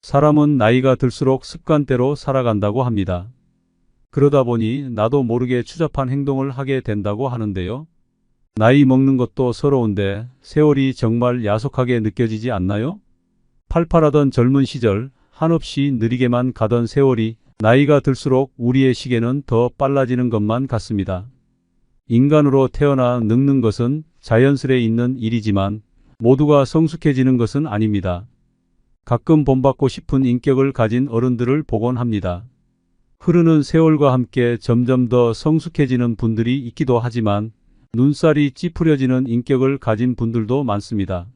사람은 나이가 들수록 습관대로 살아간다고 합니다. 그러다 보니 나도 모르게 추잡한 행동을 하게 된다고 하는데요. 나이 먹는 것도 서러운데 세월이 정말 야속하게 느껴지지 않나요? 팔팔하던 젊은 시절 한없이 느리게만 가던 세월이 나이가 들수록 우리의 시계는 더 빨라지는 것만 같습니다. 인간으로 태어나 늙는 것은 자연스레 있는 일이지만 모두가 성숙해지는 것은 아닙니다. 가끔 본받고 싶은 인격을 가진 어른들을 보곤 합니다. 흐르는 세월과 함께 점점 더 성숙해지는 분들이 있기도 하지만 눈살이 찌푸려지는 인격을 가진 분들도 많습니다.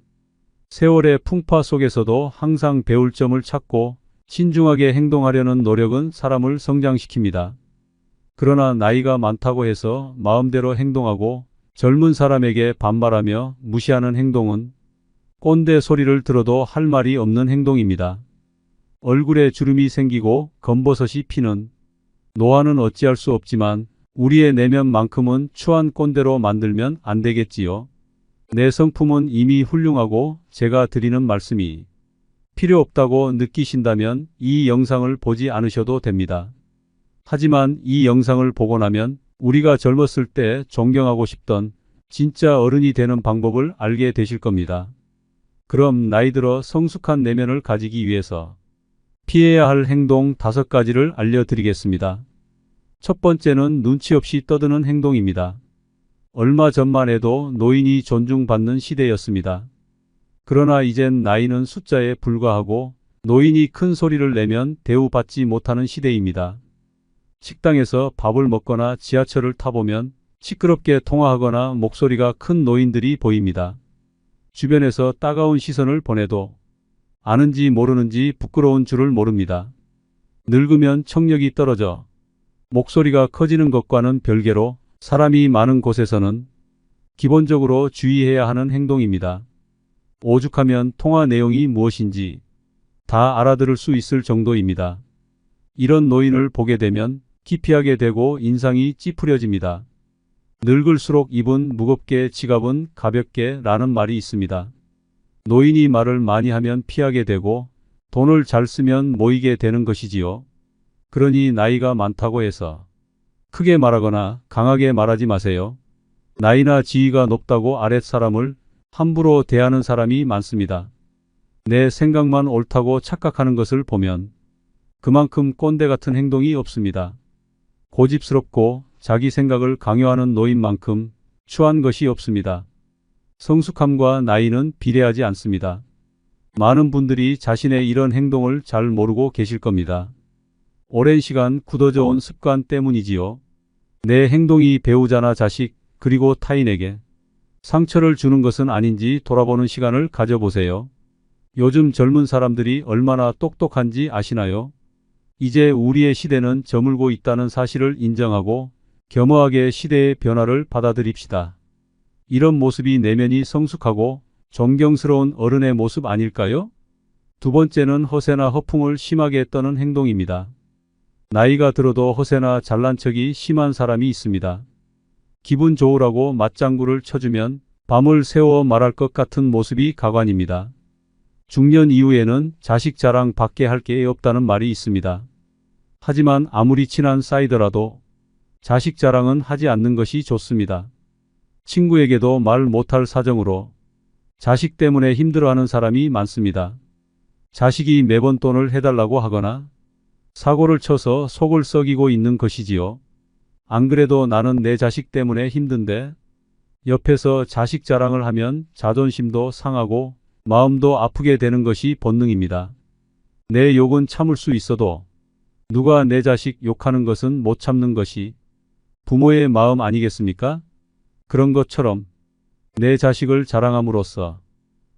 세월의 풍파 속에서도 항상 배울 점을 찾고 신중하게 행동하려는 노력은 사람을 성장시킵니다. 그러나 나이가 많다고 해서 마음대로 행동하고 젊은 사람에게 반발하며 무시하는 행동은 꼰대 소리를 들어도 할 말이 없는 행동입니다. 얼굴에 주름이 생기고 검버섯이 피는 노화는 어찌할 수 없지만 우리의 내면만큼은 추한 꼰대로 만들면 안 되겠지요. 내 성품은 이미 훌륭하고 제가 드리는 말씀이 필요 없다고 느끼신다면 이 영상을 보지 않으셔도 됩니다. 하지만 이 영상을 보고 나면 우리가 젊었을 때 존경하고 싶던 진짜 어른이 되는 방법을 알게 되실 겁니다. 그럼 나이 들어 성숙한 내면을 가지기 위해서 피해야 할 행동 5가지를 알려드리겠습니다. 첫 번째는 눈치 없이 떠드는 행동입니다. 얼마 전만 해도 노인이 존중받는 시대였습니다. 그러나 이젠 나이는 숫자에 불과하고 노인이 큰 소리를 내면 대우받지 못하는 시대입니다. 식당에서 밥을 먹거나 지하철을 타보면 시끄럽게 통화하거나 목소리가 큰 노인들이 보입니다. 주변에서 따가운 시선을 보내도 아는지 모르는지 부끄러운 줄을 모릅니다. 늙으면 청력이 떨어져 목소리가 커지는 것과는 별개로 사람이 많은 곳에서는 기본적으로 주의해야 하는 행동입니다. 오죽하면 통화 내용이 무엇인지 다 알아들을 수 있을 정도입니다. 이런 노인을 보게 되면 기피하게 되고 인상이 찌푸려집니다. 늙을수록 입은 무겁게 지갑은 가볍게 라는 말이 있습니다. 노인이 말을 많이 하면 피하게 되고 돈을 잘 쓰면 모이게 되는 것이지요. 그러니 나이가 많다고 해서 크게 말하거나 강하게 말하지 마세요. 나이나 지위가 높다고 아랫사람을 함부로 대하는 사람이 많습니다. 내 생각만 옳다고 착각하는 것을 보면 그만큼 꼰대 같은 행동이 없습니다. 고집스럽고 자기 생각을 강요하는 노인만큼 추한 것이 없습니다. 성숙함과 나이는 비례하지 않습니다. 많은 분들이 자신의 이런 행동을 잘 모르고 계실 겁니다. 오랜 시간 굳어져 온 습관 때문이지요. 내 행동이 배우자나 자식 그리고 타인에게 상처를 주는 것은 아닌지 돌아보는 시간을 가져보세요. 요즘 젊은 사람들이 얼마나 똑똑한지 아시나요? 이제 우리의 시대는 저물고 있다는 사실을 인정하고 겸허하게 시대의 변화를 받아들입시다. 이런 모습이 내면이 성숙하고 존경스러운 어른의 모습 아닐까요? 두 번째는 허세나 허풍을 심하게 떠는 행동입니다. 나이가 들어도 허세나 잘난 척이 심한 사람이 있습니다. 기분 좋으라고 맞장구를 쳐주면 밤을 새워 말할 것 같은 모습이 가관입니다. 중년 이후에는 자식 자랑 밖에 할 게 없다는 말이 있습니다. 하지만 아무리 친한 사이더라도 자식 자랑은 하지 않는 것이 좋습니다. 친구에게도 말 못할 사정으로 자식 때문에 힘들어하는 사람이 많습니다. 자식이 매번 돈을 해달라고 하거나 사고를 쳐서 속을 썩이고 있는 것이지요. 안 그래도 나는 내 자식 때문에 힘든데 옆에서 자식 자랑을 하면 자존심도 상하고 마음도 아프게 되는 것이 본능입니다. 내 욕은 참을 수 있어도 누가 내 자식 욕하는 것은 못 참는 것이 부모의 마음 아니겠습니까? 그런 것처럼 내 자식을 자랑함으로써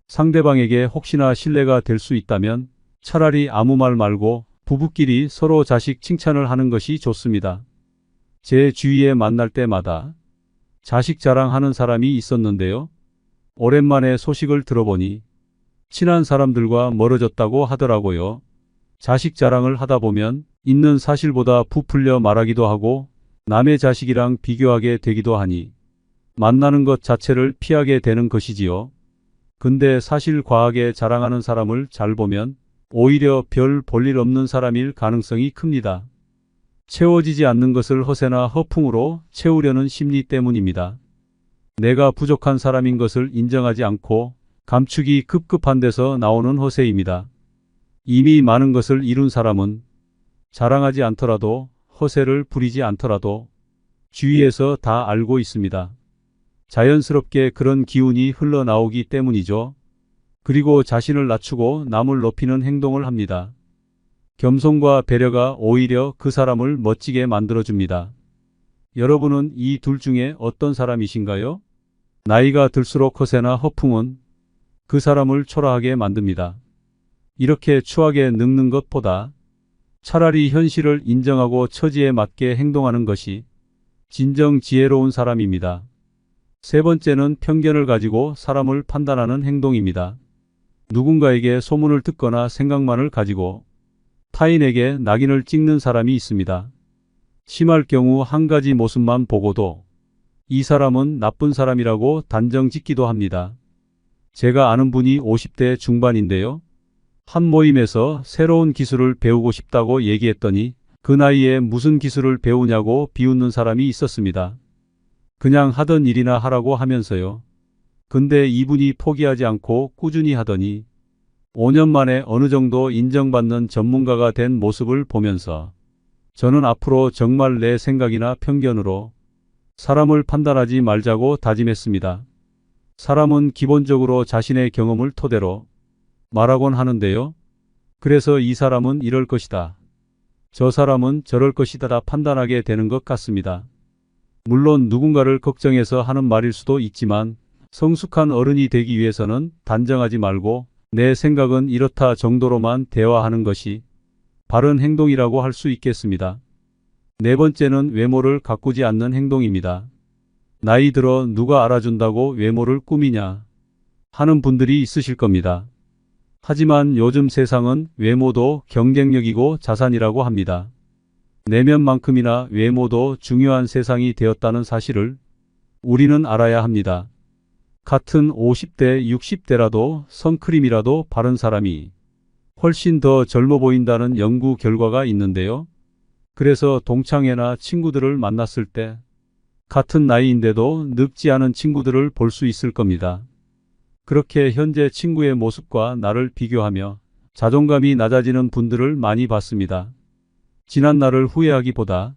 상대방에게 혹시나 신뢰가 될 수 있다면 차라리 아무 말 말고 부부끼리 서로 자식 칭찬을 하는 것이 좋습니다. 제 주위에 만날 때마다 자식 자랑하는 사람이 있었는데요. 오랜만에 소식을 들어보니 친한 사람들과 멀어졌다고 하더라고요. 자식 자랑을 하다 보면 있는 사실보다 부풀려 말하기도 하고 남의 자식이랑 비교하게 되기도 하니 만나는 것 자체를 피하게 되는 것이지요. 근데 사실 과하게 자랑하는 사람을 잘 보면 오히려 별 볼일 없는 사람일 가능성이 큽니다. 채워지지 않는 것을 허세나 허풍으로 채우려는 심리 때문입니다. 내가 부족한 사람인 것을 인정하지 않고 감추기 급급한 데서 나오는 허세입니다. 이미 많은 것을 이룬 사람은 자랑하지 않더라도 허세를 부리지 않더라도 주위에서 다 알고 있습니다. 자연스럽게 그런 기운이 흘러나오기 때문이죠. 그리고 자신을 낮추고 남을 높이는 행동을 합니다. 겸손과 배려가 오히려 그 사람을 멋지게 만들어줍니다. 여러분은 이 둘 중에 어떤 사람이신가요? 나이가 들수록 허세나 허풍은 그 사람을 초라하게 만듭니다. 이렇게 추하게 늙는 것보다 차라리 현실을 인정하고 처지에 맞게 행동하는 것이 진정 지혜로운 사람입니다. 세 번째는 편견을 가지고 사람을 판단하는 행동입니다. 누군가에게 소문을 듣거나 생각만을 가지고 타인에게 낙인을 찍는 사람이 있습니다. 심할 경우 한 가지 모습만 보고도 이 사람은 나쁜 사람이라고 단정 짓기도 합니다. 제가 아는 분이 50대 중반인데요. 한 모임에서 새로운 기술을 배우고 싶다고 얘기했더니 그 나이에 무슨 기술을 배우냐고 비웃는 사람이 있었습니다. 그냥 하던 일이나 하라고 하면서요. 근데 이분이 포기하지 않고 꾸준히 하더니 5년 만에 어느 정도 인정받는 전문가가 된 모습을 보면서 저는 앞으로 정말 내 생각이나 편견으로 사람을 판단하지 말자고 다짐했습니다. 사람은 기본적으로 자신의 경험을 토대로 말하곤 하는데요. 그래서 이 사람은 이럴 것이다. 저 사람은 저럴 것이다 다 판단하게 되는 것 같습니다. 물론 누군가를 걱정해서 하는 말일 수도 있지만 성숙한 어른이 되기 위해서는 단정하지 말고 내 생각은 이렇다 정도로만 대화하는 것이 바른 행동이라고 할 수 있겠습니다. 네 번째는 외모를 가꾸지 않는 행동입니다. 나이 들어 누가 알아준다고 외모를 꾸미냐 하는 분들이 있으실 겁니다. 하지만 요즘 세상은 외모도 경쟁력이고 자산이라고 합니다. 내면만큼이나 외모도 중요한 세상이 되었다는 사실을 우리는 알아야 합니다. 같은 50대, 60대라도 선크림이라도 바른 사람이 훨씬 더 젊어 보인다는 연구 결과가 있는데요. 그래서 동창회나 친구들을 만났을 때 같은 나이인데도 늙지 않은 친구들을 볼 수 있을 겁니다. 그렇게 현재 친구의 모습과 나를 비교하며 자존감이 낮아지는 분들을 많이 봤습니다. 지난 날을 후회하기보다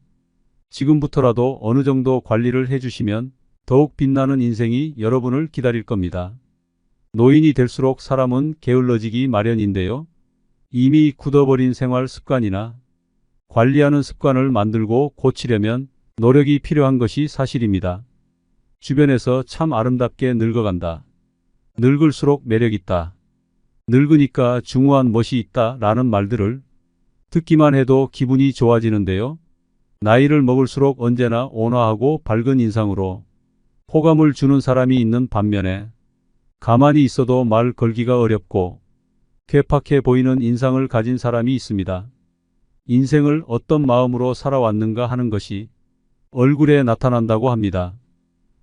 지금부터라도 어느 정도 관리를 해주시면 더욱 빛나는 인생이 여러분을 기다릴 겁니다. 노인이 될수록 사람은 게을러지기 마련인데요. 이미 굳어버린 생활 습관이나 관리하는 습관을 만들고 고치려면 노력이 필요한 것이 사실입니다. 주변에서 참 아름답게 늙어간다. 늙을수록 매력있다. 늙으니까 중후한 멋이 있다 라는 말들을 듣기만 해도 기분이 좋아지는데요. 나이를 먹을수록 언제나 온화하고 밝은 인상으로 호감을 주는 사람이 있는 반면에 가만히 있어도 말 걸기가 어렵고 괴팍해 보이는 인상을 가진 사람이 있습니다. 인생을 어떤 마음으로 살아왔는가 하는 것이 얼굴에 나타난다고 합니다.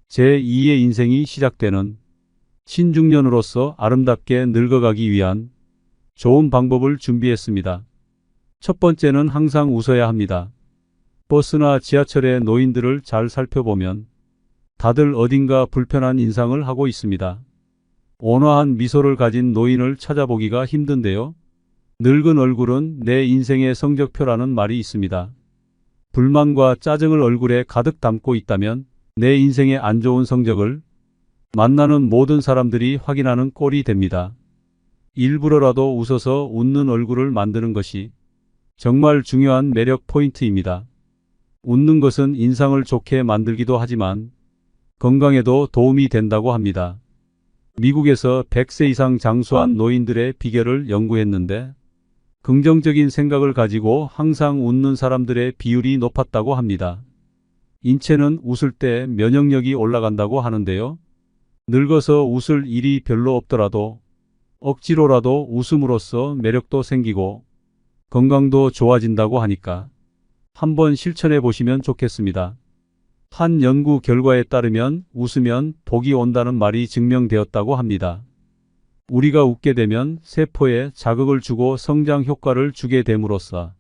제2의 인생이 시작되는 신중년으로서 아름답게 늙어가기 위한 좋은 방법을 준비했습니다. 첫 번째는 항상 웃어야 합니다. 버스나 지하철의 노인들을 잘 살펴보면 다들 어딘가 불편한 인상을 하고 있습니다. 온화한 미소를 가진 노인을 찾아보기가 힘든데요. 늙은 얼굴은 내 인생의 성적표라는 말이 있습니다. 불만과 짜증을 얼굴에 가득 담고 있다면 내 인생의 안 좋은 성적을 만나는 모든 사람들이 확인하는 꼴이 됩니다. 일부러라도 웃어서 웃는 얼굴을 만드는 것이 정말 중요한 매력 포인트입니다. 웃는 것은 인상을 좋게 만들기도 하지만 건강에도 도움이 된다고 합니다. 미국에서 100세 이상 장수한 노인들의 비결을 연구했는데 긍정적인 생각을 가지고 항상 웃는 사람들의 비율이 높았다고 합니다. 인체는 웃을 때 면역력이 올라간다고 하는데요. 늙어서 웃을 일이 별로 없더라도 억지로라도 웃음으로써 매력도 생기고 건강도 좋아진다고 하니까 한번 실천해 보시면 좋겠습니다. 한 연구 결과에 따르면 웃으면 복이 온다는 말이 증명되었다고 합니다. 우리가 웃게 되면 세포에 자극을 주고 성장 효과를 주게 됨으로써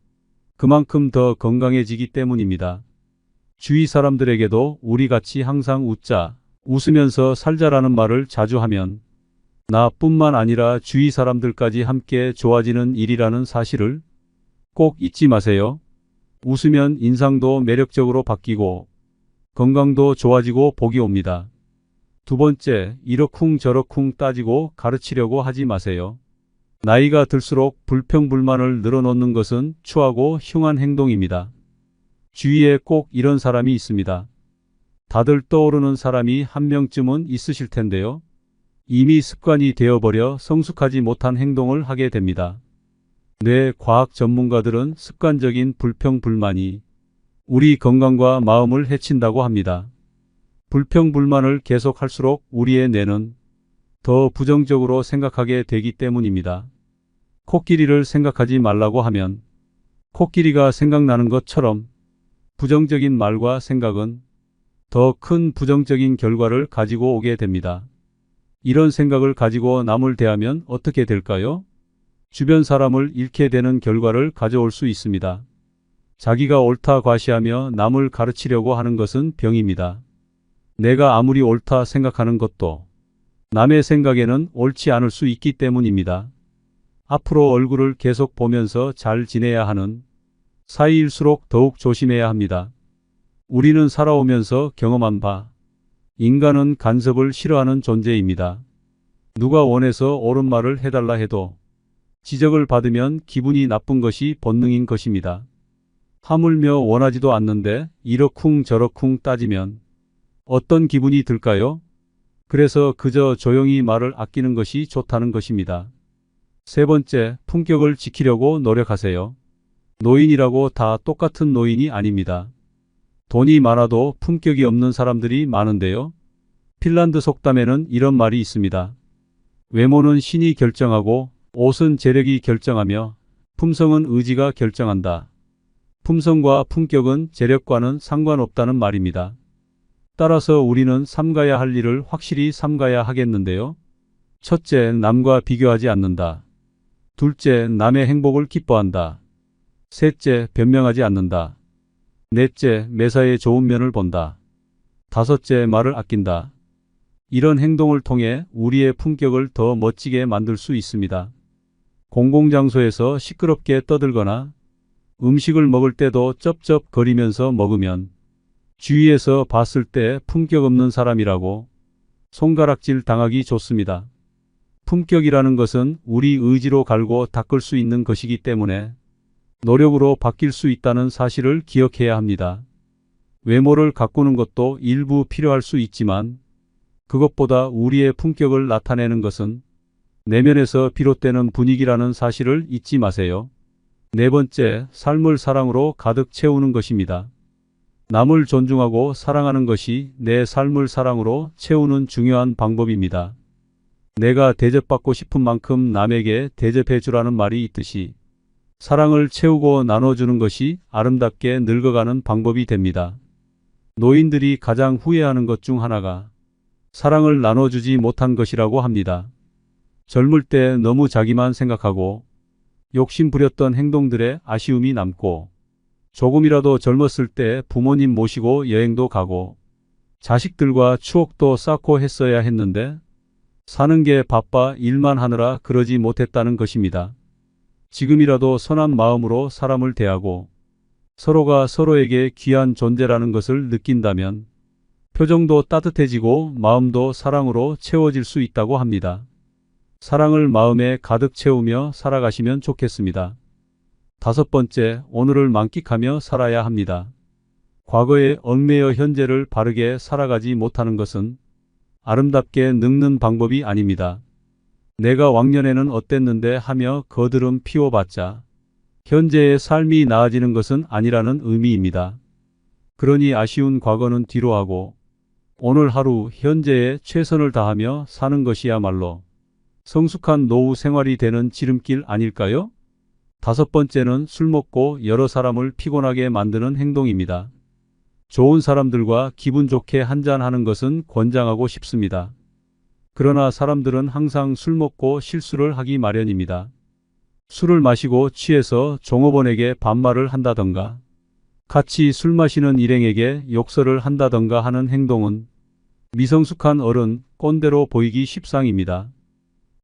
그만큼 더 건강해지기 때문입니다. 주위 사람들에게도 우리 같이 항상 웃자, 웃으면서 살자라는 말을 자주 하면 나뿐만 아니라 주위 사람들까지 함께 좋아지는 일이라는 사실을 꼭 잊지 마세요. 웃으면 인상도 매력적으로 바뀌고 건강도 좋아지고 복이 옵니다. 두 번째, 이러쿵 저러쿵 따지고 가르치려고 하지 마세요. 나이가 들수록 불평불만을 늘어놓는 것은 추하고 흉한 행동입니다. 주위에 꼭 이런 사람이 있습니다. 다들 떠오르는 사람이 한 명쯤은 있으실 텐데요. 이미 습관이 되어버려 성숙하지 못한 행동을 하게 됩니다. 뇌 과학 전문가들은 습관적인 불평불만이 우리 건강과 마음을 해친다고 합니다. 불평불만을 계속할수록 우리의 뇌는 더 부정적으로 생각하게 되기 때문입니다. 코끼리를 생각하지 말라고 하면 코끼리가 생각나는 것처럼 부정적인 말과 생각은 더 큰 부정적인 결과를 가지고 오게 됩니다. 이런 생각을 가지고 남을 대하면 어떻게 될까요? 주변 사람을 잃게 되는 결과를 가져올 수 있습니다. 자기가 옳다 과시하며 남을 가르치려고 하는 것은 병입니다. 내가 아무리 옳다 생각하는 것도 남의 생각에는 옳지 않을 수 있기 때문입니다. 앞으로 얼굴을 계속 보면서 잘 지내야 하는 사이일수록 더욱 조심해야 합니다. 우리는 살아오면서 경험한 바, 인간은 간섭을 싫어하는 존재입니다. 누가 원해서 옳은 말을 해달라 해도 지적을 받으면 기분이 나쁜 것이 본능인 것입니다. 하물며 원하지도 않는데 이러쿵 저러쿵 따지면 어떤 기분이 들까요? 그래서 그저 조용히 말을 아끼는 것이 좋다는 것입니다. 세 번째, 품격을 지키려고 노력하세요. 노인이라고 다 똑같은 노인이 아닙니다. 돈이 많아도 품격이 없는 사람들이 많은데요. 핀란드 속담에는 이런 말이 있습니다. 외모는 신이 결정하고 옷은 재력이 결정하며 품성은 의지가 결정한다. 품성과 품격은 재력과는 상관없다는 말입니다. 따라서 우리는 삼가야 할 일을 확실히 삼가야 하겠는데요. 첫째, 남과 비교하지 않는다. 둘째, 남의 행복을 기뻐한다. 셋째, 변명하지 않는다. 넷째, 매사에 좋은 면을 본다. 다섯째, 말을 아낀다. 이런 행동을 통해 우리의 품격을 더 멋지게 만들 수 있습니다. 공공장소에서 시끄럽게 떠들거나 음식을 먹을 때도 쩝쩝거리면서 먹으면 주위에서 봤을 때 품격 없는 사람이라고 손가락질 당하기 좋습니다. 품격이라는 것은 우리 의지로 갈고 닦을 수 있는 것이기 때문에 노력으로 바뀔 수 있다는 사실을 기억해야 합니다. 외모를 가꾸는 것도 일부 필요할 수 있지만 그것보다 우리의 품격을 나타내는 것은 내면에서 비롯되는 분위기라는 사실을 잊지 마세요. 네 번째, 삶을 사랑으로 가득 채우는 것입니다. 남을 존중하고 사랑하는 것이 내 삶을 사랑으로 채우는 중요한 방법입니다. 내가 대접받고 싶은 만큼 남에게 대접해 주라는 말이 있듯이 사랑을 채우고 나눠주는 것이 아름답게 늙어가는 방법이 됩니다. 노인들이 가장 후회하는 것 중 하나가 사랑을 나눠주지 못한 것이라고 합니다. 젊을 때 너무 자기만 생각하고 욕심 부렸던 행동들에 아쉬움이 남고 조금이라도 젊었을 때 부모님 모시고 여행도 가고 자식들과 추억도 쌓고 했어야 했는데 사는 게 바빠 일만 하느라 그러지 못했다는 것입니다. 지금이라도 선한 마음으로 사람을 대하고 서로가 서로에게 귀한 존재라는 것을 느낀다면 표정도 따뜻해지고 마음도 사랑으로 채워질 수 있다고 합니다. 사랑을 마음에 가득 채우며 살아가시면 좋겠습니다. 다섯 번째, 오늘을 만끽하며 살아야 합니다. 과거에 얽매여 현재를 바르게 살아가지 못하는 것은 아름답게 늙는 방법이 아닙니다. 내가 왕년에는 어땠는데 하며 거드름 피워봤자 현재의 삶이 나아지는 것은 아니라는 의미입니다. 그러니 아쉬운 과거는 뒤로 하고 오늘 하루 현재에 최선을 다하며 사는 것이야말로 성숙한 노후 생활이 되는 지름길 아닐까요? 다섯 번째는 술 먹고 여러 사람을 피곤하게 만드는 행동입니다. 좋은 사람들과 기분 좋게 한잔하는 것은 권장하고 싶습니다. 그러나 사람들은 항상 술 먹고 실수를 하기 마련입니다. 술을 마시고 취해서 종업원에게 반말을 한다던가, 같이 술 마시는 일행에게 욕설을 한다던가 하는 행동은 미성숙한 어른, 꼰대로 보이기 십상입니다.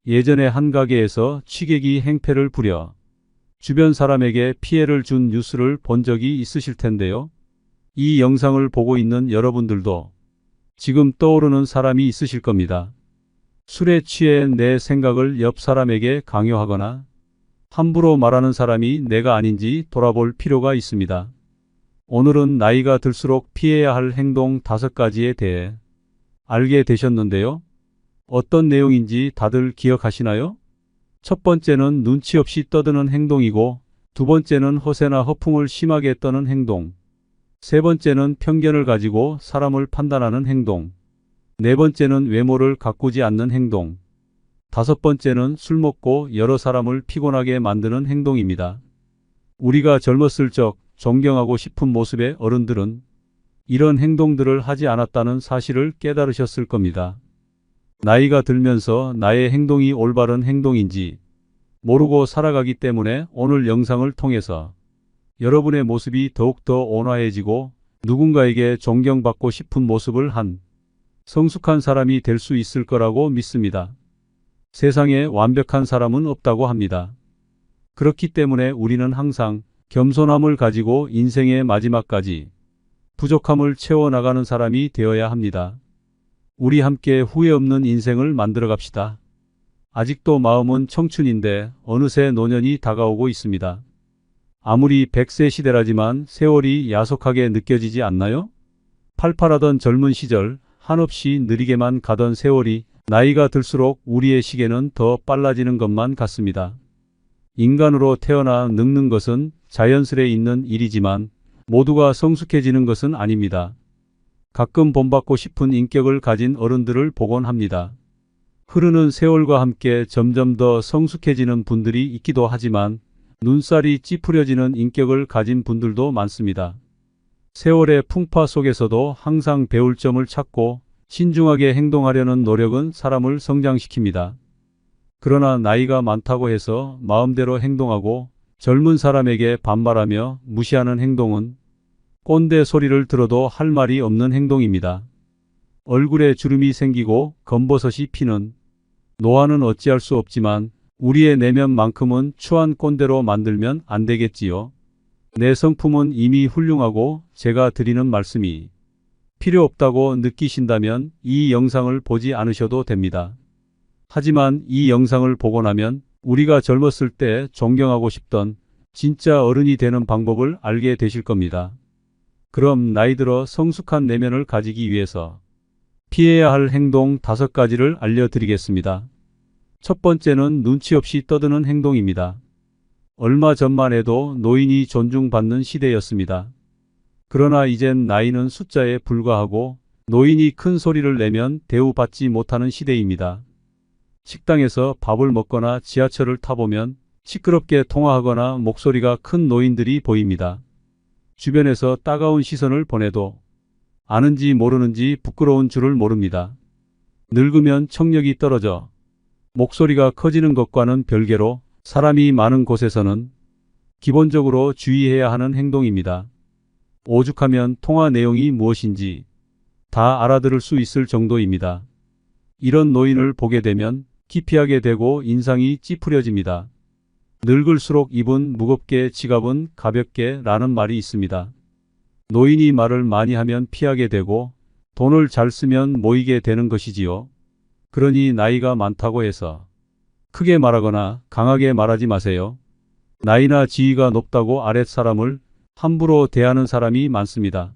예전에 한 가게에서 취객이 행패를 부려 주변 사람에게 피해를 준 뉴스를 본 적이 있으실 텐데요. 이 영상을 보고 있는 여러분들도 지금 떠오르는 사람이 있으실 겁니다. 술에 취해 내 생각을 옆 사람에게 강요하거나 함부로 말하는 사람이 내가 아닌지 돌아볼 필요가 있습니다. 오늘은 나이가 들수록 피해야 할 행동 5가지에 대해 알게 되셨는데요. 어떤 내용인지 다들 기억하시나요? 첫 번째는 눈치 없이 떠드는 행동이고, 두 번째는 허세나 허풍을 심하게 떠는 행동, 세 번째는 편견을 가지고 사람을 판단하는 행동, 네 번째는 외모를 가꾸지 않는 행동, 다섯 번째는 술 먹고 여러 사람을 피곤하게 만드는 행동입니다. 우리가 젊었을 적 존경하고 싶은 모습의 어른들은 이런 행동들을 하지 않았다는 사실을 깨달으셨을 겁니다. 나이가 들면서 나의 행동이 올바른 행동인지 모르고 살아가기 때문에 오늘 영상을 통해서 여러분의 모습이 더욱더 온화해지고 누군가에게 존경받고 싶은 모습을 한 성숙한 사람이 될 수 있을 거라고 믿습니다. 세상에 완벽한 사람은 없다고 합니다. 그렇기 때문에 우리는 항상 겸손함을 가지고 인생의 마지막까지 부족함을 채워나가는 사람이 되어야 합니다. 우리 함께 후회 없는 인생을 만들어 갑시다. 아직도 마음은 청춘인데 어느새 노년이 다가오고 있습니다. 아무리 100세 시대라지만 세월이 야속하게 느껴지지 않나요? 팔팔하던 젊은 시절 한없이 느리게만 가던 세월이 나이가 들수록 우리의 시계는 더 빨라지는 것만 같습니다. 인간으로 태어나 늙는 것은 자연스레 있는 일이지만 모두가 성숙해지는 것은 아닙니다. 가끔 본받고 싶은 인격을 가진 어른들을 보곤 합니다. 흐르는 세월과 함께 점점 더 성숙해지는 분들이 있기도 하지만 눈살이 찌푸려지는 인격을 가진 분들도 많습니다. 세월의 풍파 속에서도 항상 배울 점을 찾고 신중하게 행동하려는 노력은 사람을 성장시킵니다. 그러나 나이가 많다고 해서 마음대로 행동하고 젊은 사람에게 반말하며 무시하는 행동은 꼰대 소리를 들어도 할 말이 없는 행동입니다. 얼굴에 주름이 생기고 검버섯이 피는 노화는 어찌할 수 없지만 우리의 내면만큼은 추한 꼰대로 만들면 안 되겠지요. 내 성품은 이미 훌륭하고 제가 드리는 말씀이 필요 없다고 느끼신다면 이 영상을 보지 않으셔도 됩니다. 하지만 이 영상을 보고 나면 우리가 젊었을 때 존경하고 싶던 진짜 어른이 되는 방법을 알게 되실 겁니다. 그럼 나이 들어 성숙한 내면을 가지기 위해서 피해야 할 행동 5가지를 알려드리겠습니다. 첫 번째는 눈치 없이 떠드는 행동입니다. 얼마 전만 해도 노인이 존중받는 시대였습니다. 그러나 이젠 나이는 숫자에 불과하고 노인이 큰 소리를 내면 대우받지 못하는 시대입니다. 식당에서 밥을 먹거나 지하철을 타보면 시끄럽게 통화하거나 목소리가 큰 노인들이 보입니다. 주변에서 따가운 시선을 보내도 아는지 모르는지 부끄러운 줄을 모릅니다. 늙으면 청력이 떨어져 목소리가 커지는 것과는 별개로 사람이 많은 곳에서는 기본적으로 주의해야 하는 행동입니다. 오죽하면 통화 내용이 무엇인지 다 알아들을 수 있을 정도입니다. 이런 노인을 보게 되면 기피하게 되고 인상이 찌푸려집니다. 늙을수록 입은 무겁게 지갑은 가볍게 라는 말이 있습니다. 노인이 말을 많이 하면 피하게 되고 돈을 잘 쓰면 모이게 되는 것이지요. 그러니 나이가 많다고 해서 크게 말하거나 강하게 말하지 마세요. 나이나 지위가 높다고 아랫사람을 함부로 대하는 사람이 많습니다.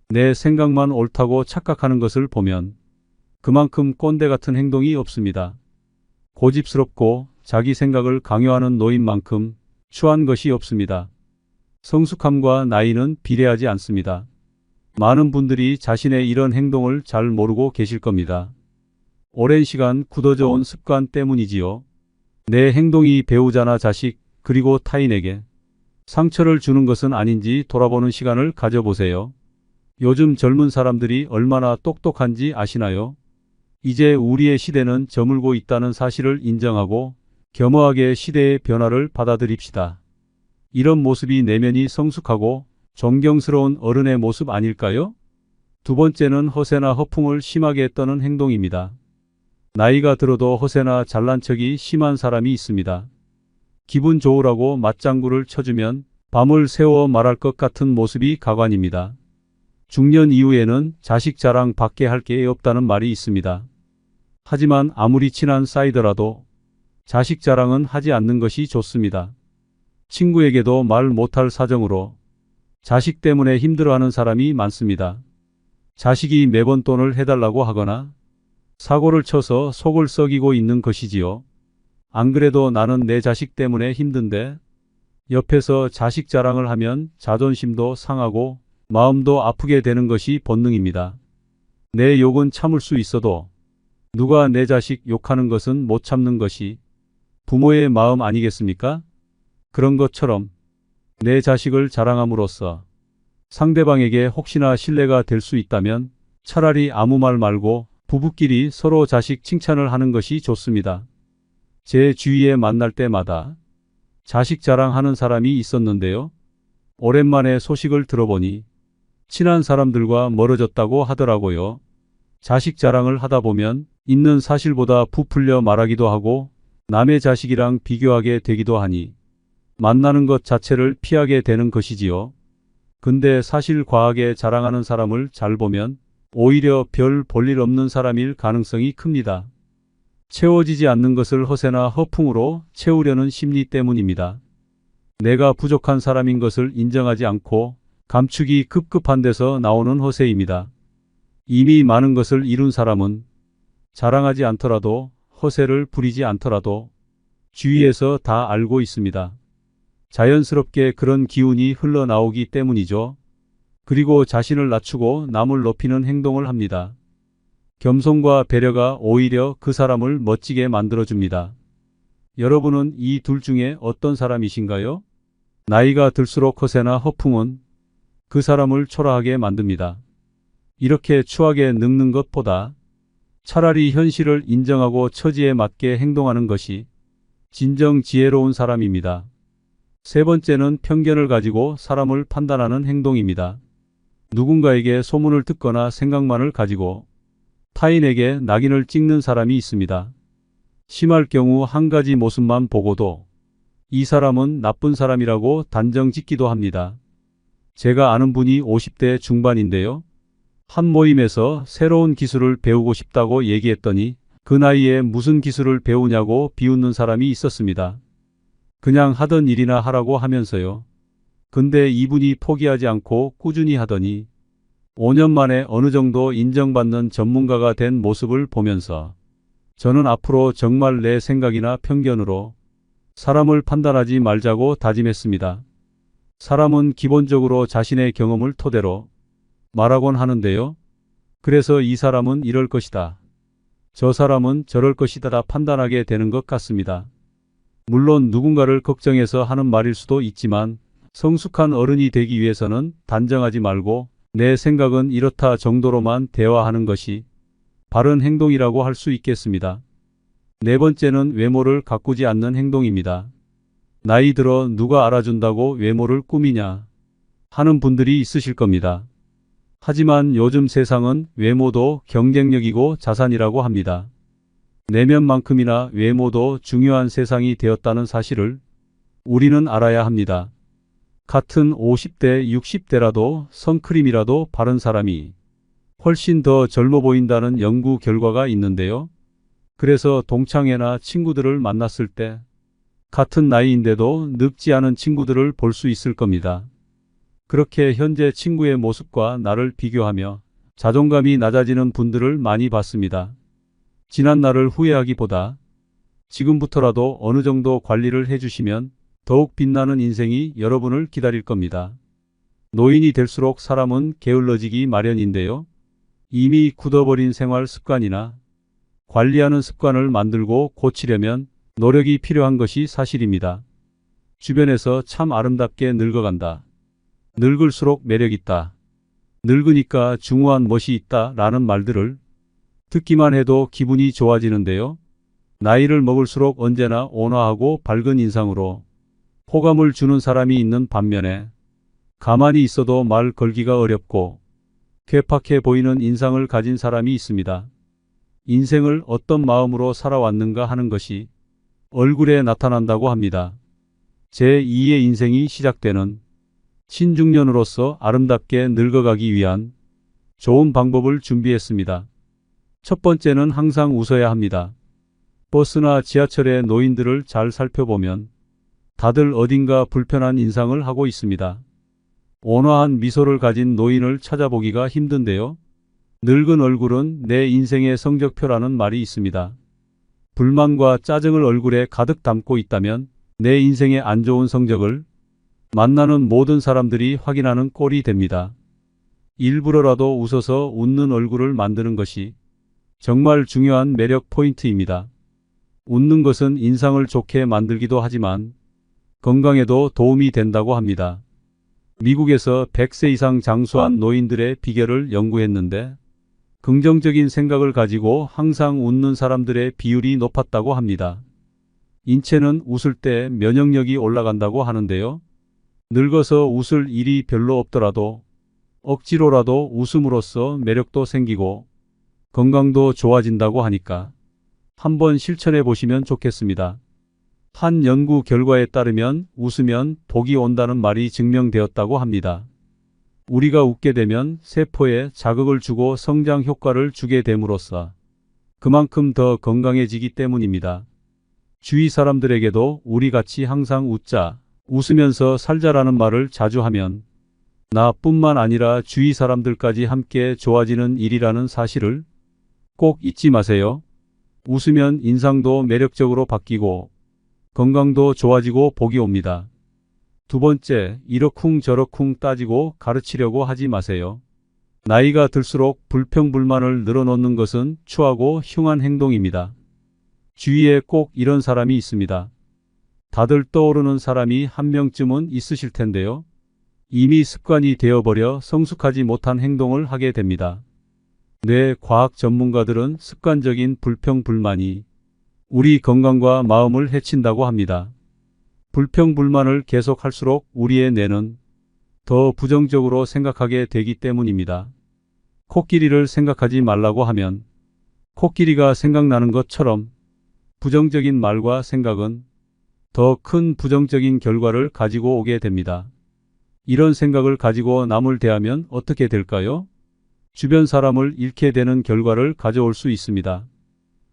내 생각만 옳다고 착각하는 것을 보면 그만큼 꼰대 같은 행동이 없습니다. 고집스럽고 자기 생각을 강요하는 노인만큼 추한 것이 없습니다. 성숙함과 나이는 비례하지 않습니다. 많은 분들이 자신의 이런 행동을 잘 모르고 계실 겁니다. 오랜 시간 굳어져 온 습관 때문이지요. 내 행동이 배우자나 자식 그리고 타인에게 상처를 주는 것은 아닌지 돌아보는 시간을 가져보세요. 요즘 젊은 사람들이 얼마나 똑똑한지 아시나요? 이제 우리의 시대는 저물고 있다는 사실을 인정하고 겸허하게 시대의 변화를 받아들입시다. 이런 모습이 내면이 성숙하고 존경스러운 어른의 모습 아닐까요? 두 번째는 허세나 허풍을 심하게 떠는 행동입니다. 나이가 들어도 허세나 잘난 척이 심한 사람이 있습니다. 기분 좋으라고 맞장구를 쳐주면 밤을 새워 말할 것 같은 모습이 가관입니다. 중년 이후에는 자식 자랑 밖에 할 게 없다는 말이 있습니다. 하지만 아무리 친한 사이더라도 자식 자랑은 하지 않는 것이 좋습니다. 친구에게도 말 못할 사정으로 자식 때문에 힘들어하는 사람이 많습니다. 자식이 매번 돈을 해달라고 하거나 사고를 쳐서 속을 썩이고 있는 것이지요. 안 그래도 나는 내 자식 때문에 힘든데 옆에서 자식 자랑을 하면 자존심도 상하고 마음도 아프게 되는 것이 본능입니다. 내 욕은 참을 수 있어도 누가 내 자식 욕하는 것은 못 참는 것이 부모의 마음 아니겠습니까? 그런 것처럼 내 자식을 자랑함으로써 상대방에게 혹시나 신뢰가 될 수 있다면 차라리 아무 말 말고 부부끼리 서로 자식 칭찬을 하는 것이 좋습니다. 제 주위에 만날 때마다 자식 자랑하는 사람이 있었는데요. 오랜만에 소식을 들어보니 친한 사람들과 멀어졌다고 하더라고요. 자식 자랑을 하다 보면 있는 사실보다 부풀려 말하기도 하고 남의 자식이랑 비교하게 되기도 하니 만나는 것 자체를 피하게 되는 것이지요. 근데 사실 과하게 자랑하는 사람을 잘 보면 오히려 별 볼일 없는 사람일 가능성이 큽니다. 채워지지 않는 것을 허세나 허풍으로 채우려는 심리 때문입니다. 내가 부족한 사람인 것을 인정하지 않고 감추기 급급한 데서 나오는 허세입니다. 이미 많은 것을 이룬 사람은 자랑하지 않더라도 허세를 부리지 않더라도 주위에서 다 알고 있습니다. 자연스럽게 그런 기운이 흘러나오기 때문이죠. 그리고 자신을 낮추고 남을 높이는 행동을 합니다. 겸손과 배려가 오히려 그 사람을 멋지게 만들어줍니다. 여러분은 이 둘 중에 어떤 사람이신가요? 나이가 들수록 허세나 허풍은 그 사람을 초라하게 만듭니다. 이렇게 추하게 늙는 것보다 차라리 현실을 인정하고 처지에 맞게 행동하는 것이 진정 지혜로운 사람입니다. 세 번째는 편견을 가지고 사람을 판단하는 행동입니다. 누군가에게 소문을 듣거나 생각만을 가지고 타인에게 낙인을 찍는 사람이 있습니다. 심할 경우 한 가지 모습만 보고도 이 사람은 나쁜 사람이라고 단정 짓기도 합니다. 제가 아는 분이 50대 중반인데요. 한 모임에서 새로운 기술을 배우고 싶다고 얘기했더니 그 나이에 무슨 기술을 배우냐고 비웃는 사람이 있었습니다. 그냥 하던 일이나 하라고 하면서요. 근데 이분이 포기하지 않고 꾸준히 하더니 5년 만에 어느 정도 인정받는 전문가가 된 모습을 보면서 저는 앞으로 정말 내 생각이나 편견으로 사람을 판단하지 말자고 다짐했습니다. 사람은 기본적으로 자신의 경험을 토대로 말하곤 하는데요. 그래서 이 사람은 이럴 것이다. 저 사람은 저럴 것이다 판단하게 되는 것 같습니다. 물론 누군가를 걱정해서 하는 말일 수도 있지만 성숙한 어른이 되기 위해서는 단정하지 말고 내 생각은 이렇다 정도로만 대화하는 것이 바른 행동이라고 할 수 있겠습니다. 네 번째는 외모를 가꾸지 않는 행동입니다. 나이 들어 누가 알아준다고 외모를 꾸미냐 하는 분들이 있으실 겁니다. 하지만 요즘 세상은 외모도 경쟁력이고 자산이라고 합니다. 내면만큼이나 외모도 중요한 세상이 되었다는 사실을 우리는 알아야 합니다. 같은 50대, 60대라도 선크림이라도 바른 사람이 훨씬 더 젊어 보인다는 연구 결과가 있는데요. 그래서 동창회나 친구들을 만났을 때 같은 나이인데도 늙지 않은 친구들을 볼 수 있을 겁니다. 그렇게 현재 친구의 모습과 나를 비교하며 자존감이 낮아지는 분들을 많이 봤습니다. 지난 날을 후회하기보다 지금부터라도 어느 정도 관리를 해주시면 더욱 빛나는 인생이 여러분을 기다릴 겁니다. 노인이 될수록 사람은 게을러지기 마련인데요. 이미 굳어버린 생활 습관이나 관리하는 습관을 만들고 고치려면 노력이 필요한 것이 사실입니다. 주변에서 참 아름답게 늙어간다. 늙을수록 매력있다. 늙으니까 중후한 멋이 있다 라는 말들을 듣기만 해도 기분이 좋아지는데요. 나이를 먹을수록 언제나 온화하고 밝은 인상으로 호감을 주는 사람이 있는 반면에 가만히 있어도 말 걸기가 어렵고 괴팍해 보이는 인상을 가진 사람이 있습니다. 인생을 어떤 마음으로 살아왔는가 하는 것이 얼굴에 나타난다고 합니다. 제2의 인생이 시작되는 신중년으로서 아름답게 늙어가기 위한 좋은 방법을 준비했습니다. 첫 번째는 항상 웃어야 합니다. 버스나 지하철의 노인들을 잘 살펴보면 다들 어딘가 불편한 인상을 하고 있습니다. 온화한 미소를 가진 노인을 찾아보기가 힘든데요. 늙은 얼굴은 내 인생의 성적표라는 말이 있습니다. 불만과 짜증을 얼굴에 가득 담고 있다면 내 인생의 안 좋은 성적을 만나는 모든 사람들이 확인하는 꼴이 됩니다. 일부러라도 웃어서 웃는 얼굴을 만드는 것이 정말 중요한 매력 포인트입니다. 웃는 것은 인상을 좋게 만들기도 하지만 건강에도 도움이 된다고 합니다. 미국에서 100세 이상 장수한 노인들의 비결을 연구했는데 긍정적인 생각을 가지고 항상 웃는 사람들의 비율이 높았다고 합니다. 인체는 웃을 때 면역력이 올라간다고 하는데요. 늙어서 웃을 일이 별로 없더라도 억지로라도 웃음으로써 매력도 생기고 건강도 좋아진다고 하니까 한번 실천해 보시면 좋겠습니다. 한 연구 결과에 따르면 웃으면 복이 온다는 말이 증명되었다고 합니다. 우리가 웃게 되면 세포에 자극을 주고 성장 효과를 주게 됨으로써 그만큼 더 건강해지기 때문입니다. 주위 사람들에게도 우리 같이 항상 웃자, 웃으면서 살자라는 말을 자주 하면 나뿐만 아니라 주위 사람들까지 함께 좋아지는 일이라는 사실을 꼭 잊지 마세요. 웃으면 인상도 매력적으로 바뀌고 건강도 좋아지고 복이 옵니다. 두 번째, 이러쿵 저러쿵 따지고 가르치려고 하지 마세요. 나이가 들수록 불평불만을 늘어놓는 것은 추하고 흉한 행동입니다. 주위에 꼭 이런 사람이 있습니다. 다들 떠오르는 사람이 한 명쯤은 있으실 텐데요. 이미 습관이 되어버려 성숙하지 못한 행동을 하게 됩니다. 뇌 과학 전문가들은 습관적인 불평불만이 우리 건강과 마음을 해친다고 합니다. 불평불만을 계속할수록 우리의 뇌는 더 부정적으로 생각하게 되기 때문입니다. 코끼리를 생각하지 말라고 하면 코끼리가 생각나는 것처럼 부정적인 말과 생각은 더 큰 부정적인 결과를 가지고 오게 됩니다. 이런 생각을 가지고 남을 대하면 어떻게 될까요? 주변 사람을 잃게 되는 결과를 가져올 수 있습니다.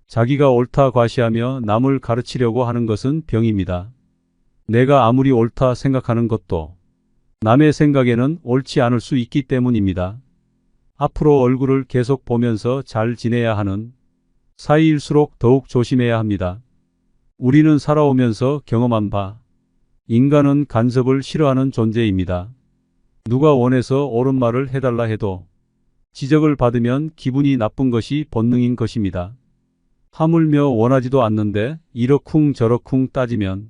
자기가 옳다 과시하며 남을 가르치려고 하는 것은 병입니다. 내가 아무리 옳다 생각하는 것도 남의 생각에는 옳지 않을 수 있기 때문입니다. 앞으로 얼굴을 계속 보면서 잘 지내야 하는 사이일수록 더욱 조심해야 합니다. 우리는 살아오면서 경험한 바, 인간은 간섭을 싫어하는 존재입니다. 누가 원해서 옳은 말을 해달라 해도 지적을 받으면 기분이 나쁜 것이 본능인 것입니다. 하물며 원하지도 않는데 이러쿵 저러쿵 따지면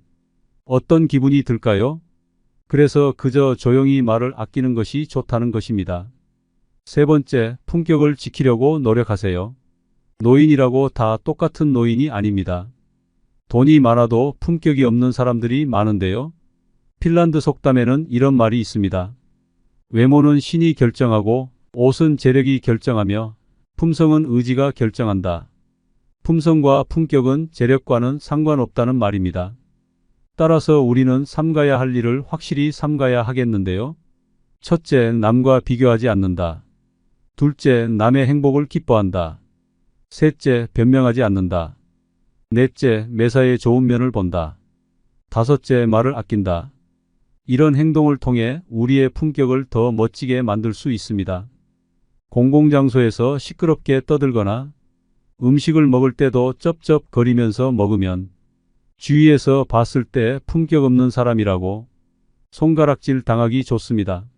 어떤 기분이 들까요? 그래서 그저 조용히 말을 아끼는 것이 좋다는 것입니다. 세 번째, 품격을 지키려고 노력하세요. 노인이라고 다 똑같은 노인이 아닙니다. 돈이 많아도 품격이 없는 사람들이 많은데요. 핀란드 속담에는 이런 말이 있습니다. 외모는 신이 결정하고 옷은 재력이 결정하며 품성은 의지가 결정한다. 품성과 품격은 재력과는 상관없다는 말입니다. 따라서 우리는 삼가야 할 일을 확실히 삼가야 하겠는데요. 첫째, 남과 비교하지 않는다. 둘째, 남의 행복을 기뻐한다. 셋째, 변명하지 않는다. 넷째, 매사에 좋은 면을 본다. 다섯째, 말을 아낀다. 이런 행동을 통해 우리의 품격을 더 멋지게 만들 수 있습니다. 공공장소에서 시끄럽게 떠들거나 음식을 먹을 때도 쩝쩝거리면서 먹으면 주위에서 봤을 때 품격 없는 사람이라고 손가락질 당하기 좋습니다.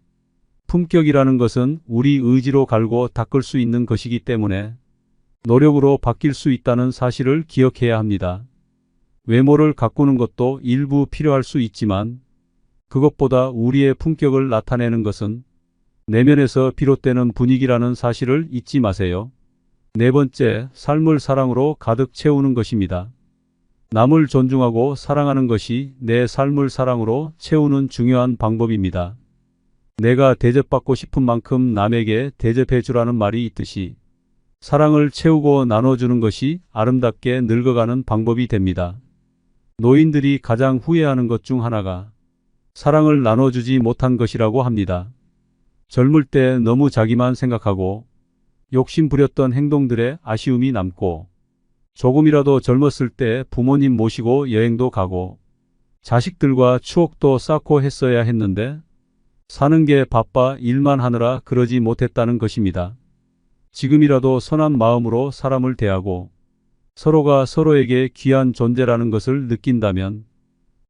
품격이라는 것은 우리 의지로 갈고 닦을 수 있는 것이기 때문에 노력으로 바뀔 수 있다는 사실을 기억해야 합니다. 외모를 가꾸는 것도 일부 필요할 수 있지만 그것보다 우리의 품격을 나타내는 것은 내면에서 비롯되는 분위기라는 사실을 잊지 마세요. 네 번째, 삶을 사랑으로 가득 채우는 것입니다. 남을 존중하고 사랑하는 것이 내 삶을 사랑으로 채우는 중요한 방법입니다. 내가 대접받고 싶은 만큼 남에게 대접해 주라는 말이 있듯이 사랑을 채우고 나눠주는 것이 아름답게 늙어가는 방법이 됩니다. 노인들이 가장 후회하는 것 중 하나가 사랑을 나눠주지 못한 것이라고 합니다. 젊을 때 너무 자기만 생각하고 욕심 부렸던 행동들에 아쉬움이 남고 조금이라도 젊었을 때 부모님 모시고 여행도 가고 자식들과 추억도 쌓고 했어야 했는데 사는 게 바빠 일만 하느라 그러지 못했다는 것입니다. 지금이라도 선한 마음으로 사람을 대하고 서로가 서로에게 귀한 존재라는 것을 느낀다면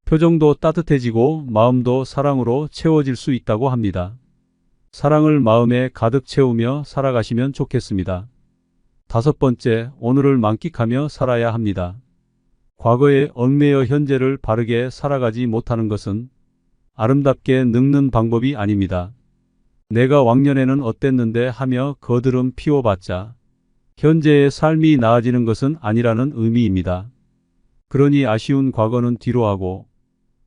표정도 따뜻해지고 마음도 사랑으로 채워질 수 있다고 합니다. 사랑을 마음에 가득 채우며 살아가시면 좋겠습니다. 다섯 번째, 오늘을 만끽하며 살아야 합니다. 과거에 얽매여 현재를 바르게 살아가지 못하는 것은 아름답게 늙는 방법이 아닙니다. 내가 왕년에는 어땠는데 하며 거드름 피워봤자 현재의 삶이 나아지는 것은 아니라는 의미입니다. 그러니 아쉬운 과거는 뒤로 하고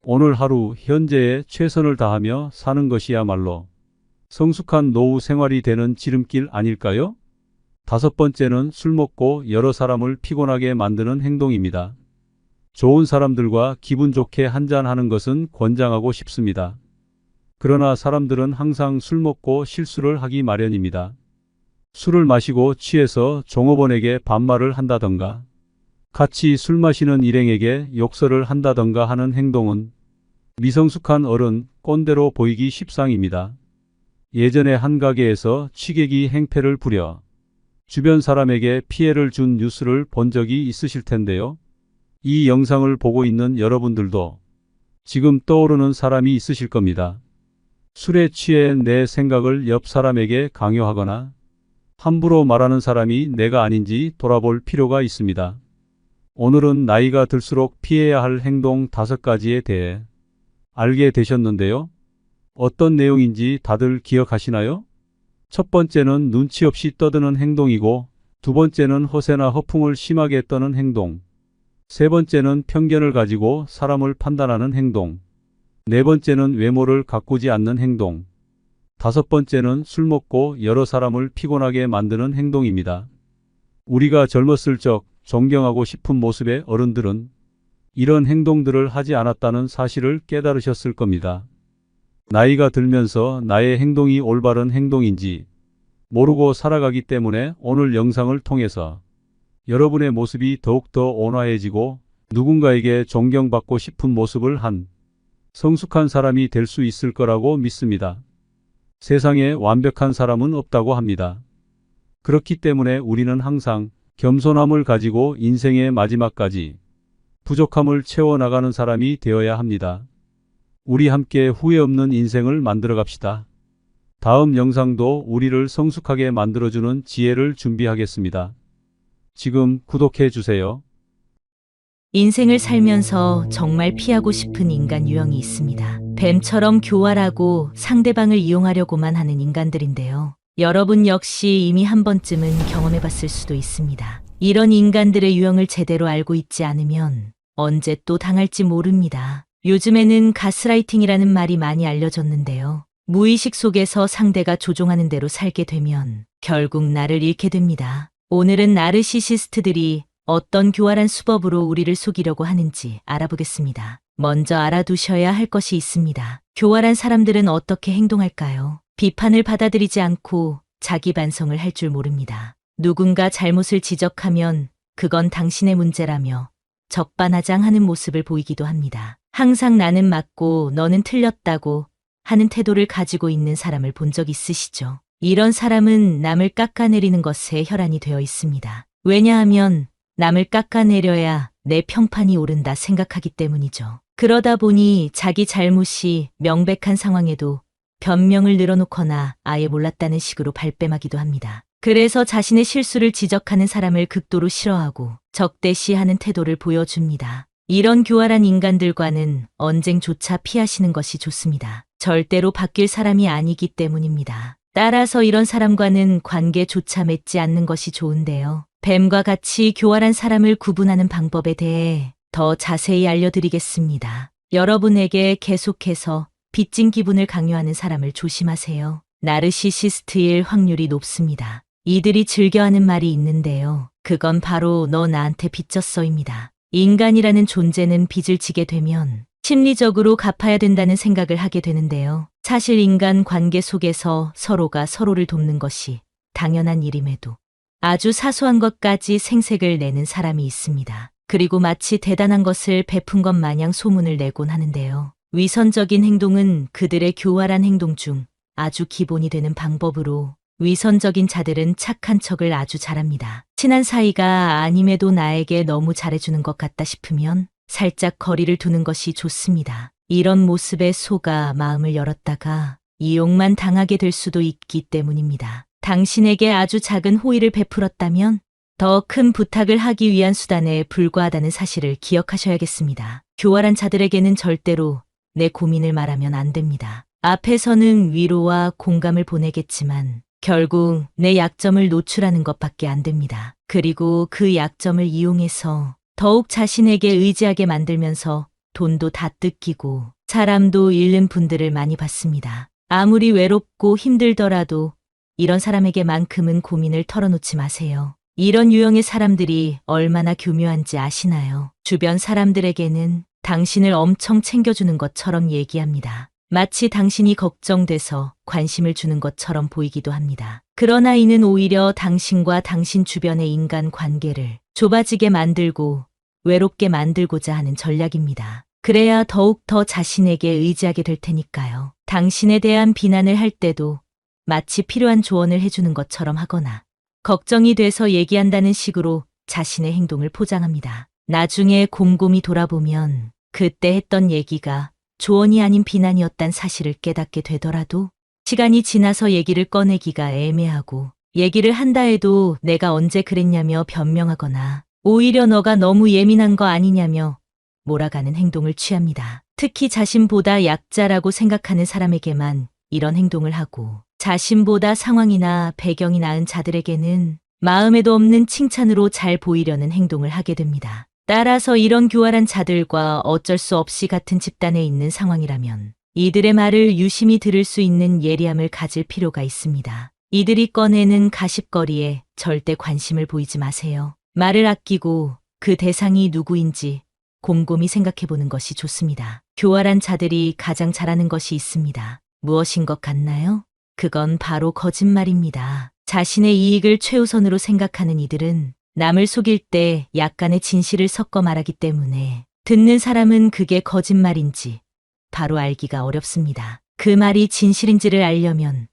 오늘 하루 현재에 최선을 다하며 사는 것이야말로 성숙한 노후 생활이 되는 지름길 아닐까요? 다섯 번째는 술 먹고 여러 사람을 피곤하게 만드는 행동입니다. 좋은 사람들과 기분 좋게 한잔하는 것은 권장하고 싶습니다. 그러나 사람들은 항상 술 먹고 실수를 하기 마련입니다. 술을 마시고 취해서 종업원에게 반말을 한다던가 같이 술 마시는 일행에게 욕설을 한다던가 하는 행동은 미성숙한 어른 꼰대로 보이기 십상입니다. 예전에 한 가게에서 취객이 행패를 부려 주변 사람에게 피해를 준 뉴스를 본 적이 있으실 텐데요. 이 영상을 보고 있는 여러분들도 지금 떠오르는 사람이 있으실 겁니다. 술에 취해 내 생각을 옆 사람에게 강요하거나 함부로 말하는 사람이 내가 아닌지 돌아볼 필요가 있습니다. 오늘은 나이가 들수록 피해야 할 행동 5가지에 대해 알게 되셨는데요. 어떤 내용인지 다들 기억하시나요? 첫 번째는 눈치 없이 떠드는 행동이고, 두 번째는 허세나 허풍을 심하게 떠는 행동, 세 번째는 편견을 가지고 사람을 판단하는 행동, 네 번째는 외모를 가꾸지 않는 행동, 다섯 번째는 술 먹고 여러 사람을 피곤하게 만드는 행동입니다. 우리가 젊었을 적 존경하고 싶은 모습의 어른들은 이런 행동들을 하지 않았다는 사실을 깨달으셨을 겁니다. 나이가 들면서 나의 행동이 올바른 행동인지 모르고 살아가기 때문에 오늘 영상을 통해서 여러분의 모습이 더욱더 온화해지고 누군가에게 존경받고 싶은 모습을 한 성숙한 사람이 될 수 있을 거라고 믿습니다. 세상에 완벽한 사람은 없다고 합니다. 그렇기 때문에 우리는 항상 겸손함을 가지고 인생의 마지막까지 부족함을 채워나가는 사람이 되어야 합니다. 우리 함께 후회 없는 인생을 만들어 갑시다. 다음 영상도 우리를 성숙하게 만들어주는 지혜를 준비하겠습니다. 지금 구독해 주세요. 인생을 살면서 정말 피하고 싶은 인간 유형이 있습니다. 뱀처럼 교활하고 상대방을 이용하려고만 하는 인간들인데요. 여러분 역시 이미 한 번쯤은 경험해 봤을 수도 있습니다. 이런 인간들의 유형을 제대로 알고 있지 않으면 언제 또 당할지 모릅니다. 요즘에는 가스라이팅이라는 말이 많이 알려졌는데요. 무의식 속에서 상대가 조종하는 대로 살게 되면 결국 나를 잃게 됩니다. 오늘은 나르시시스트들이 어떤 교활한 수법으로 우리를 속이려고 하는지 알아보겠습니다. 먼저 알아두셔야 할 것이 있습니다. 교활한 사람들은 어떻게 행동할까요? 비판을 받아들이지 않고 자기 반성을 할 줄 모릅니다. 누군가 잘못을 지적하면 그건 당신의 문제라며 적반하장하는 모습을 보이기도 합니다. 항상 나는 맞고 너는 틀렸다고 하는 태도를 가지고 있는 사람을 본 적 있으시죠? 이런 사람은 남을 깎아내리는 것에 혈안이 되어 있습니다. 왜냐하면 남을 깎아내려야 내 평판이 오른다 생각하기 때문이죠. 그러다 보니 자기 잘못이 명백한 상황에도 변명을 늘어놓거나 아예 몰랐다는 식으로 발뺌하기도 합니다. 그래서 자신의 실수를 지적하는 사람을 극도로 싫어하고 적대시하는 태도를 보여줍니다. 이런 교활한 인간들과는 언쟁조차 피하시는 것이 좋습니다. 절대로 바뀔 사람이 아니기 때문입니다. 따라서 이런 사람과는 관계조차 맺지 않는 것이 좋은데요. 뱀과 같이 교활한 사람을 구분하는 방법에 대해 더 자세히 알려드리겠습니다. 여러분에게 계속해서 빚진 기분을 강요하는 사람을 조심하세요. 나르시시스트일 확률이 높습니다. 이들이 즐겨하는 말이 있는데요. 그건 바로 너 나한테 빚졌어입니다. 인간이라는 존재는 빚을 지게 되면 심리적으로 갚아야 된다는 생각을 하게 되는데요. 사실 인간 관계 속에서 서로가 서로를 돕는 것이 당연한 일임에도 아주 사소한 것까지 생색을 내는 사람이 있습니다. 그리고 마치 대단한 것을 베푼 것 마냥 소문을 내곤 하는데요. 위선적인 행동은 그들의 교활한 행동 중 아주 기본이 되는 방법으로 위선적인 자들은 착한 척을 아주 잘합니다. 친한 사이가 아님에도 나에게 너무 잘해주는 것 같다 싶으면 살짝 거리를 두는 것이 좋습니다. 이런 모습에 속아 마음을 열었다가 이용만 당하게 될 수도 있기 때문입니다. 당신에게 아주 작은 호의를 베풀었다면 더 큰 부탁을 하기 위한 수단에 불과하다는 사실을 기억하셔야겠습니다. 교활한 자들에게는 절대로 내 고민을 말하면 안 됩니다. 앞에서는 위로와 공감을 보내겠지만 결국 내 약점을 노출하는 것밖에 안 됩니다. 그리고 그 약점을 이용해서 더욱 자신에게 의지하게 만들면서 돈도 다 뜯기고 사람도 잃는 분들을 많이 봤습니다. 아무리 외롭고 힘들더라도 이런 사람에게만큼은 고민을 털어놓지 마세요. 이런 유형의 사람들이 얼마나 교묘한지 아시나요? 주변 사람들에게는 당신을 엄청 챙겨주는 것처럼 얘기합니다. 마치 당신이 걱정돼서 관심을 주는 것처럼 보이기도 합니다. 그러나 이는 오히려 당신과 당신 주변의 인간 관계를 좁아지게 만들고 외롭게 만들고자 하는 전략입니다. 그래야 더욱 더 자신에게 의지하게 될 테니까요. 당신에 대한 비난을 할 때도 마치 필요한 조언을 해주는 것처럼 하거나 걱정이 돼서 얘기한다는 식으로 자신의 행동을 포장합니다. 나중에 곰곰이 돌아보면 그때 했던 얘기가 조언이 아닌 비난이었단 사실을 깨닫게 되더라도 시간이 지나서 얘기를 꺼내기가 애매하고 얘기를 한다 해도 내가 언제 그랬냐며 변명하거나 오히려 너가 너무 예민한 거 아니냐며 몰아가는 행동을 취합니다. 특히 자신보다 약자라고 생각하는 사람에게만 이런 행동을 하고 자신보다 상황이나 배경이 나은 자들에게는 마음에도 없는 칭찬으로 잘 보이려는 행동을 하게 됩니다. 따라서 이런 교활한 자들과 어쩔 수 없이 같은 집단에 있는 상황이라면 이들의 말을 유심히 들을 수 있는 예리함을 가질 필요가 있습니다. 이들이 꺼내는 가십거리에 절대 관심을 보이지 마세요. 말을 아끼고 그 대상이 누구인지 곰곰이 생각해보는 것이 좋습니다. 교활한 자들이 가장 잘하는 것이 있습니다. 무엇인 것 같나요? 그건 바로 거짓말입니다. 자신의 이익을 최우선으로 생각하는 이들은 남을 속일 때 약간의 진실을 섞어 말하기 때문에 듣는 사람은 그게 거짓말인지 바로 알기가 어렵습니다. 그 말이 진실인지를 알려면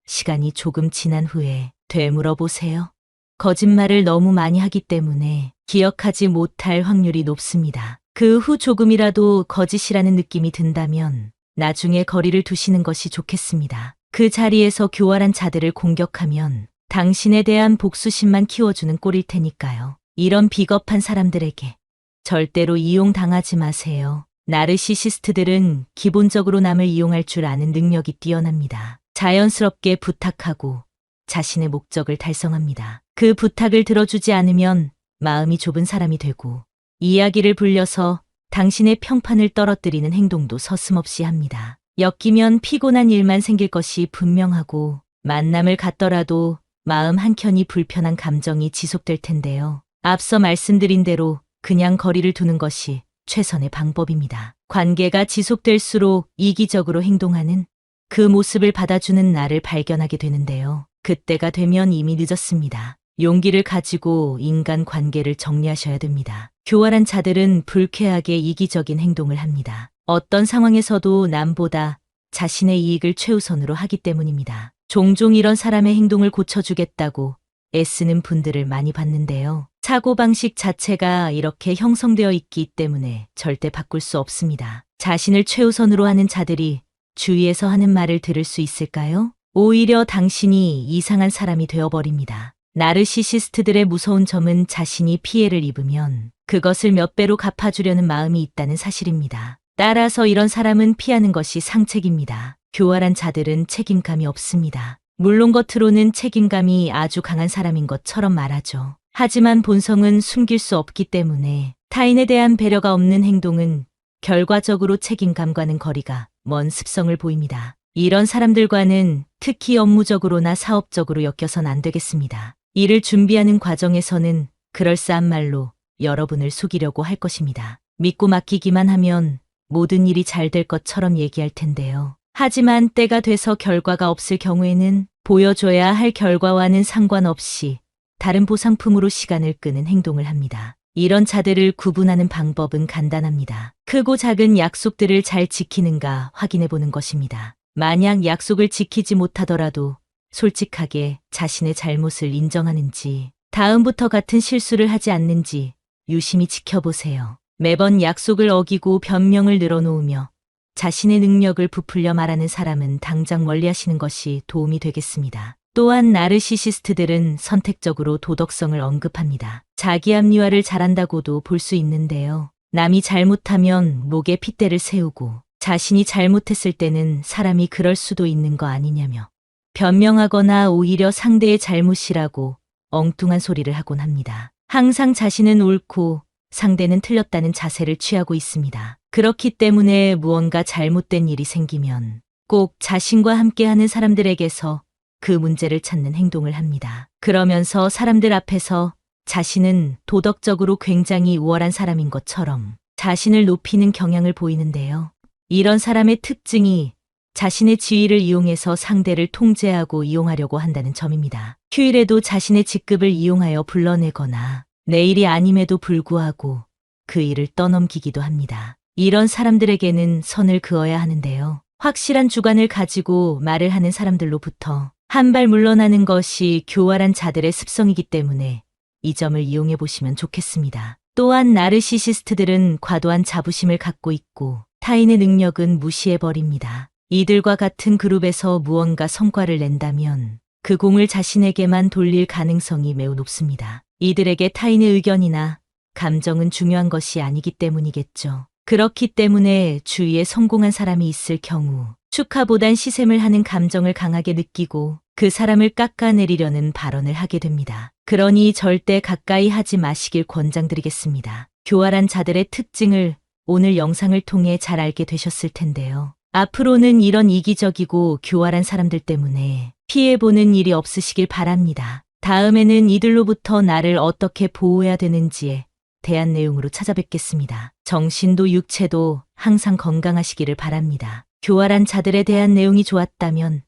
시간이 조금 지난 후에 되물어 보세요. 거짓말을 너무 많이 하기 때문에 기억하지 못할 확률이 높습니다. 그 후 조금이라도 거짓이라는 느낌이 든다면 나중에 거리를 두시는 것이 좋겠습니다. 그 자리에서 교활한 자들을 공격하면 당신에 대한 복수심만 키워주는 꼴일 테니까요. 이런 비겁한 사람들에게 절대로 이용당하지 마세요. 나르시시스트들은 기본적으로 남을 이용할 줄 아는 능력이 뛰어납니다. 자연스럽게 부탁하고 자신의 목적을 달성합니다. 그 부탁을 들어주지 않으면 마음이 좁은 사람이 되고 이야기를 불려서 당신의 평판을 떨어뜨리는 행동도 서슴없이 합니다. 엮이면 피곤한 일만 생길 것이 분명하고 만남을 갖더라도 마음 한켠이 불편한 감정이 지속될 텐데요. 앞서 말씀드린 대로 그냥 거리를 두는 것이 최선의 방법입니다. 관계가 지속될수록 이기적으로 행동하는 그 모습을 받아주는 나를 발견하게 되는데요. 그때가 되면 이미 늦었습니다. 용기를 가지고 인간 관계를 정리하셔야 됩니다. 교활한 자들은 불쾌하게 이기적인 행동을 합니다. 어떤 상황에서도 남보다 자신의 이익을 최우선으로 하기 때문입니다. 종종 이런 사람의 행동을 고쳐주겠다고 애쓰는 분들을 많이 봤는데요. 사고방식 자체가 이렇게 형성되어 있기 때문에 절대 바꿀 수 없습니다. 자신을 최우선으로 하는 자들이 주위에서 하는 말을 들을 수 있을까요? 오히려 당신이 이상한 사람이 되어버립니다. 나르시시스트들의 무서운 점은 자신이 피해를 입으면 그것을 몇 배로 갚아주려는 마음이 있다는 사실입니다. 따라서 이런 사람은 피하는 것이 상책입니다. 교활한 자들은 책임감이 없습니다. 물론 겉으로는 책임감이 아주 강한 사람인 것처럼 말하죠. 하지만 본성은 숨길 수 없기 때문에 타인에 대한 배려가 없는 행동은 결과적으로 책임감과는 거리가 먼 습성을 보입니다. 이런 사람들과는 특히 업무적으로나 사업적으로 엮여선 안 되겠습니다. 일을 준비하는 과정에서는 그럴싸한 말로 여러분을 속이려고 할 것입니다. 믿고 맡기기만 하면 모든 일이 잘 될 것처럼 얘기할 텐데요. 하지만 때가 돼서 결과가 없을 경우에는 보여줘야 할 결과와는 상관없이 다른 보상품으로 시간을 끄는 행동을 합니다. 이런 자들을 구분하는 방법은 간단합니다. 크고 작은 약속들을 잘 지키는가 확인해 보는 것입니다. 만약 약속을 지키지 못하더라도 솔직하게 자신의 잘못을 인정하는지, 다음부터 같은 실수를 하지 않는지 유심히 지켜보세요. 매번 약속을 어기고 변명을 늘어놓으며 자신의 능력을 부풀려 말하는 사람은 당장 멀리하시는 것이 도움이 되겠습니다. 또한 나르시시스트들은 선택적으로 도덕성을 언급합니다. 자기 합리화를 잘한다고도 볼 수 있는데요. 남이 잘못하면 목에 핏대를 세우고 자신이 잘못했을 때는 사람이 그럴 수도 있는 거 아니냐며 변명하거나 오히려 상대의 잘못이라고 엉뚱한 소리를 하곤 합니다. 항상 자신은 옳고 상대는 틀렸다는 자세를 취하고 있습니다. 그렇기 때문에 무언가 잘못된 일이 생기면 꼭 자신과 함께하는 사람들에게서 그 문제를 찾는 행동을 합니다. 그러면서 사람들 앞에서 자신은 도덕적으로 굉장히 우월한 사람인 것처럼 자신을 높이는 경향을 보이는데요. 이런 사람의 특징이 자신의 지위를 이용해서 상대를 통제하고 이용하려고 한다는 점입니다. 휴일에도 자신의 직급을 이용하여 불러내거나 내일이 아님에도 불구하고 그 일을 떠넘기기도 합니다. 이런 사람들에게는 선을 그어야 하는데요. 확실한 주관을 가지고 말을 하는 사람들로부터 한 발 물러나는 것이 교활한 자들의 습성이기 때문에 이 점을 이용해 보시면 좋겠습니다. 또한 나르시시스트들은 과도한 자부심을 갖고 있고 타인의 능력은 무시해버립니다. 이들과 같은 그룹에서 무언가 성과를 낸다면 그 공을 자신에게만 돌릴 가능성이 매우 높습니다. 이들에게 타인의 의견이나 감정은 중요한 것이 아니기 때문이겠죠. 그렇기 때문에 주위에 성공한 사람이 있을 경우 축하보단 시샘을 하는 감정을 강하게 느끼고 그 사람을 깎아내리려는 발언을 하게 됩니다. 그러니 절대 가까이 하지 마시길 권장드리겠습니다. 교활한 자들의 특징을 오늘 영상을 통해 잘 알게 되셨을 텐데요. 앞으로는 이런 이기적이고 교활한 사람들 때문에 피해보는 일이 없으시길 바랍니다. 다음에는 이들로부터 나를 어떻게 보호해야 되는지에 대한 내용으로 찾아뵙겠습니다. 정신도 육체도 항상 건강하시기를 바랍니다. 교활한 자들에 대한 내용이 좋았다면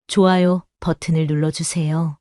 좋아요 버튼을 눌러주세요.